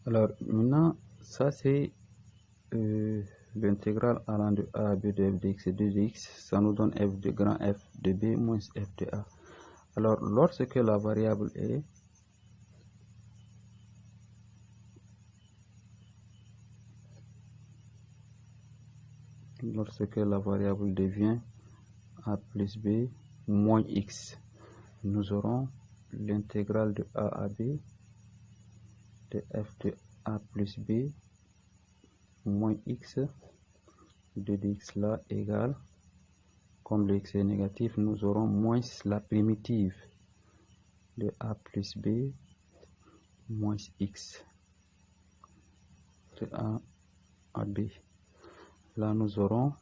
Alors maintenant, ça c'est l'intégrale allant de a à b de f de x et 2 de x, ça nous donne f de grand F de b moins f de a. Alors lorsque la variable est devient a plus b moins x, nous aurons l'intégrale de a à b de f de a plus b moins x de dx là égale, comme le x est négatif, nous aurons moins la primitive de a plus b moins x de a à b. Là nous aurons,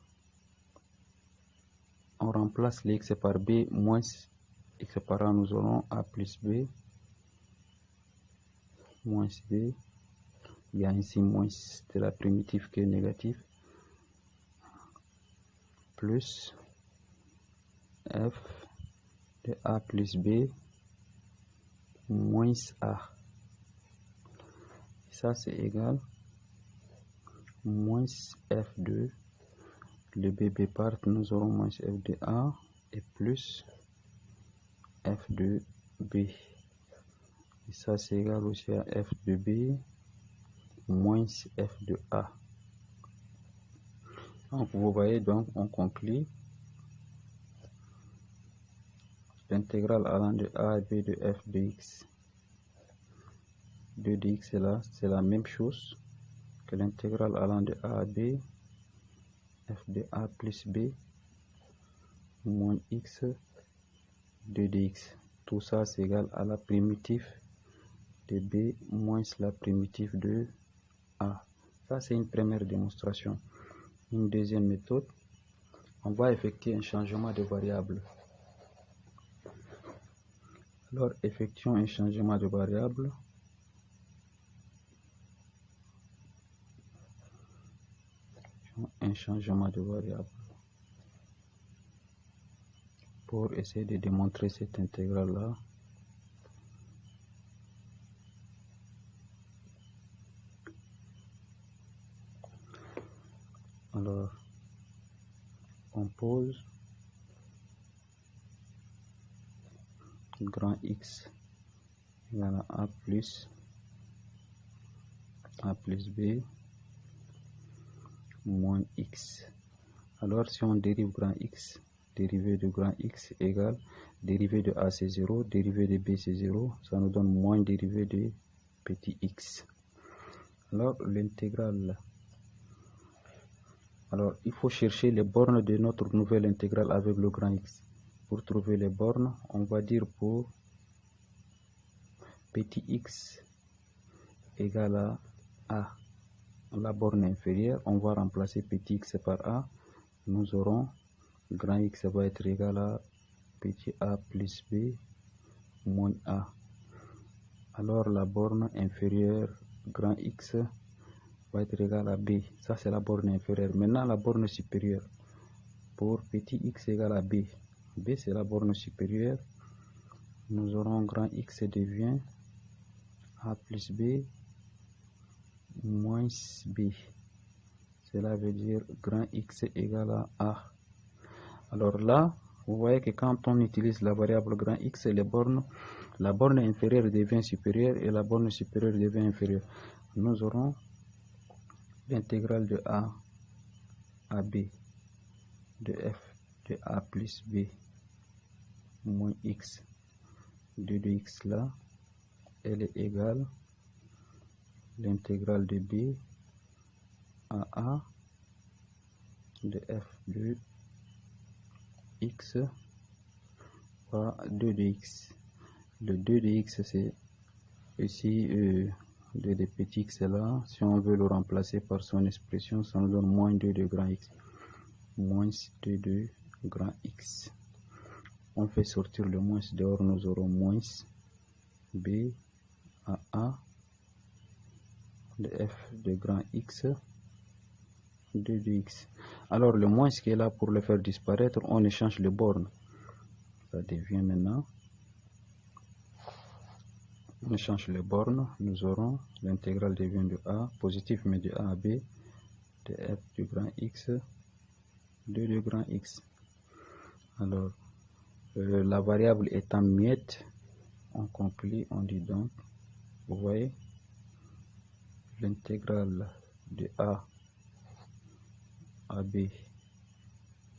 on remplace les x par b moins x par a, nous aurons a plus b moins b. Il y a ici moins de la primitive qui est négative, plus f de a plus b moins a. Ça c'est égal moins f de, le bb part, nous aurons moins f de a et plus f de b. Et ça c'est égal aussi à f de b moins f de a. Donc vous voyez, donc on conclut l'intégrale allant de a à b de f de x, 2 de x est là, c'est la même chose que l'intégrale allant de a à b f de a plus b moins x 2 de x. Tout ça c'est égal à la primitive de b moins la primitive de a. Ça c'est une première démonstration. Une deuxième méthode, on va effectuer un changement de variable. Alors effectuons un changement de variable. Pour essayer de démontrer cette intégrale là. Alors on pose grand X égale à plus b moins X. Alors si on dérive grand X, dérivée de grand X égale dérivée de A c'est 0, dérivée de B c'est 0, ça nous donne moins dérivée de petit x. Alors l'intégrale, alors il faut chercher les bornes de notre nouvelle intégrale avec le grand X. Pour trouver les bornes, on va dire pour petit x égale à A, la borne inférieure, on va remplacer petit x par A, nous aurons grand X va être égal à petit a plus b moins a. Alors la borne inférieure grand X va être égal à b, ça c'est la borne inférieure. Maintenant la borne supérieure, pour petit x égale à b, b c'est la borne supérieure, nous aurons grand X devient a plus b moins b, cela veut dire grand X égale à a. Alors là, vous voyez que quand on utilise la variable grand X, les bornes, la borne inférieure devient supérieure et la borne supérieure devient inférieure. Nous aurons l'intégrale de a à b de f de a plus b moins x de x là, elle est égale l'intégrale de b à a de f de x par 2 de x. Le 2 de x c'est ici 2 de petit x là, si on veut le remplacer par son expression, ça nous donne moins 2 de grand x, moins 2 de grand x. On fait sortir le moins dehors, nous aurons moins b à a de f de grand x 2 de x. Alors le moins qui est là, pour le faire disparaître, on échange les bornes. Ça devient maintenant On change les bornes, nous aurons l'intégrale devient de A, positif mais de A à B, de f du grand X, de grand X. Alors, la variable étant muette, on conclut, on dit donc, vous voyez, l'intégrale de A à B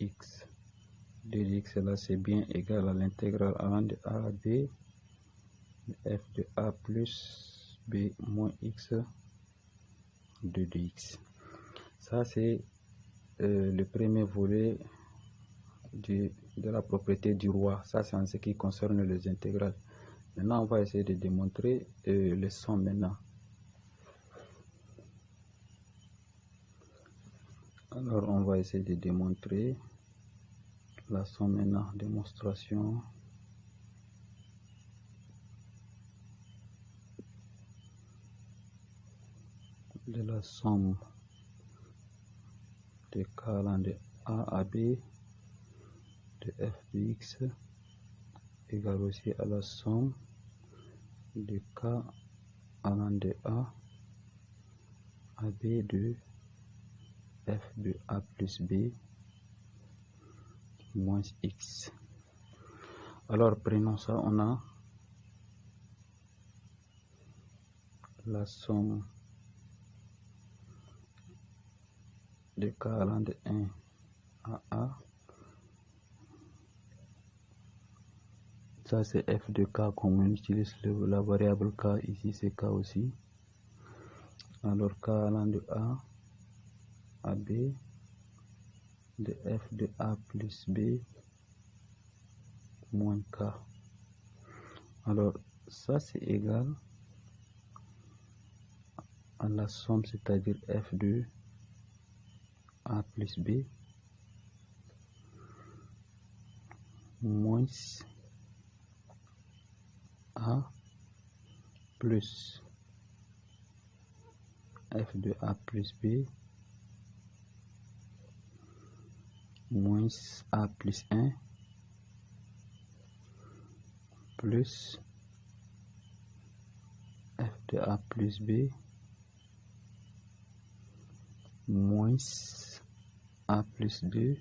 x de x là c'est bien égal à l'intégrale allant de A à B de f de A plus B moins x de dx. Ça c'est le premier volet de la propriété du roi. Ça c'est en ce qui concerne les intégrales. Maintenant on va essayer de démontrer les sommes maintenant. Alors on va essayer de démontrer la somme maintenant, démonstration. De la somme de k allant de A à B de f de x égale aussi à la somme de k allant de A à B de f de A plus B moins x. Alors prenons ça, on a la somme de k allant de 1 à A. Ça c'est f de k, comme on utilise la variable k ici, c'est k aussi. Alors k allant de A à B de f de A plus B moins k. Alors ça c'est égal à la somme, c'est-à-dire f de A plus B moins A plus f de A plus B moins A plus 1 plus f de A plus B moins A plus 2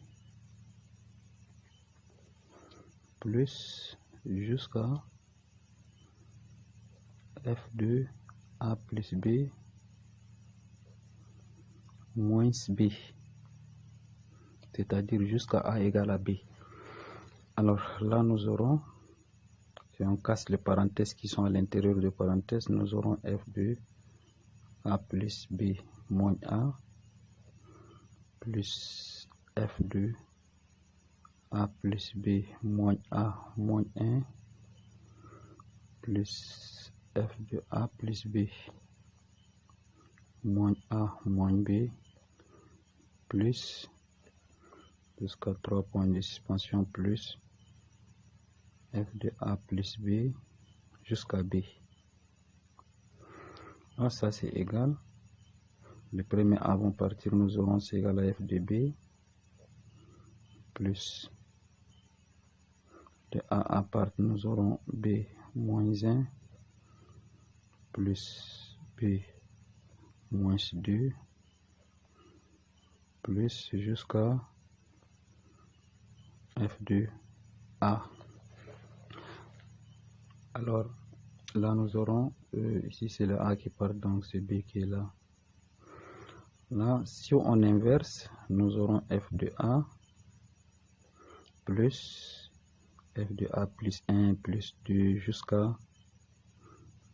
plus jusqu'à f de A plus B moins B, c'est-à-dire jusqu'à A égale à B. Alors là nous aurons, si on casse les parenthèses qui sont à l'intérieur de parenthèses, nous aurons f de A plus B moins A plus f de A plus B moins A moins 1 plus f de A plus B moins A moins B plus jusqu'à 3 points de suspension plus f de A plus B jusqu'à B. Alors ça c'est égal, le premier A vont partir, nous aurons c'est égal à f de B plus de A à part, nous aurons B moins 1 plus B moins 2 plus jusqu'à f de A. Alors là nous aurons ici c'est le A qui part, donc c'est B qui est là. Là si on inverse, nous aurons f de A plus f de A plus 1 plus 2 jusqu'à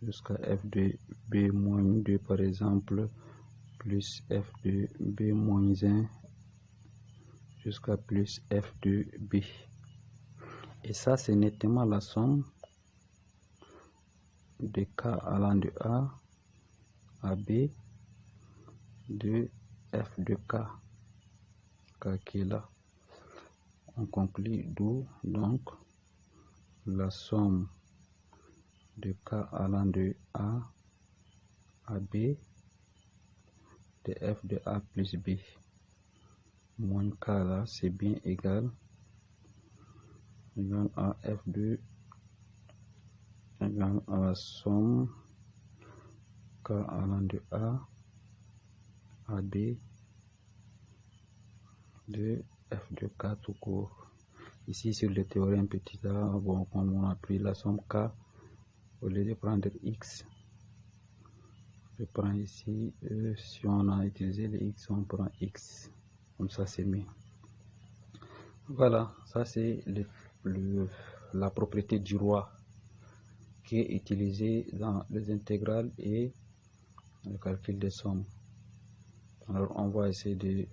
f de B moins 2 par exemple, plus f de B moins 1 jusqu'à plus f de B. Et ça c'est nettement la somme de k allant de A à B de f de k qui est là. On conclut d'où donc la somme de k allant de A à B de f de A plus B moins k là c'est bien égal à f égale à la somme K allant de A à B de f de K tout court. Ici sur le théorème petit a, bon, comme on a pris la somme K, au lieu de prendre X, je prends ici, si on a utilisé le X, on prend X, comme ça c'est mieux. Voilà, ça c'est la propriété du roi qui est utilisée dans les intégrales et le calcul des sommes. Alors on va essayer de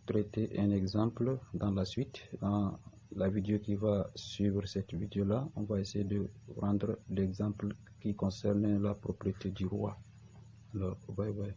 traiter un exemple dans la suite. Dans la vidéo qui va suivre cette vidéo là, on va essayer de prendre l'exemple qui concerne la propriété du roi. Alors bye bye.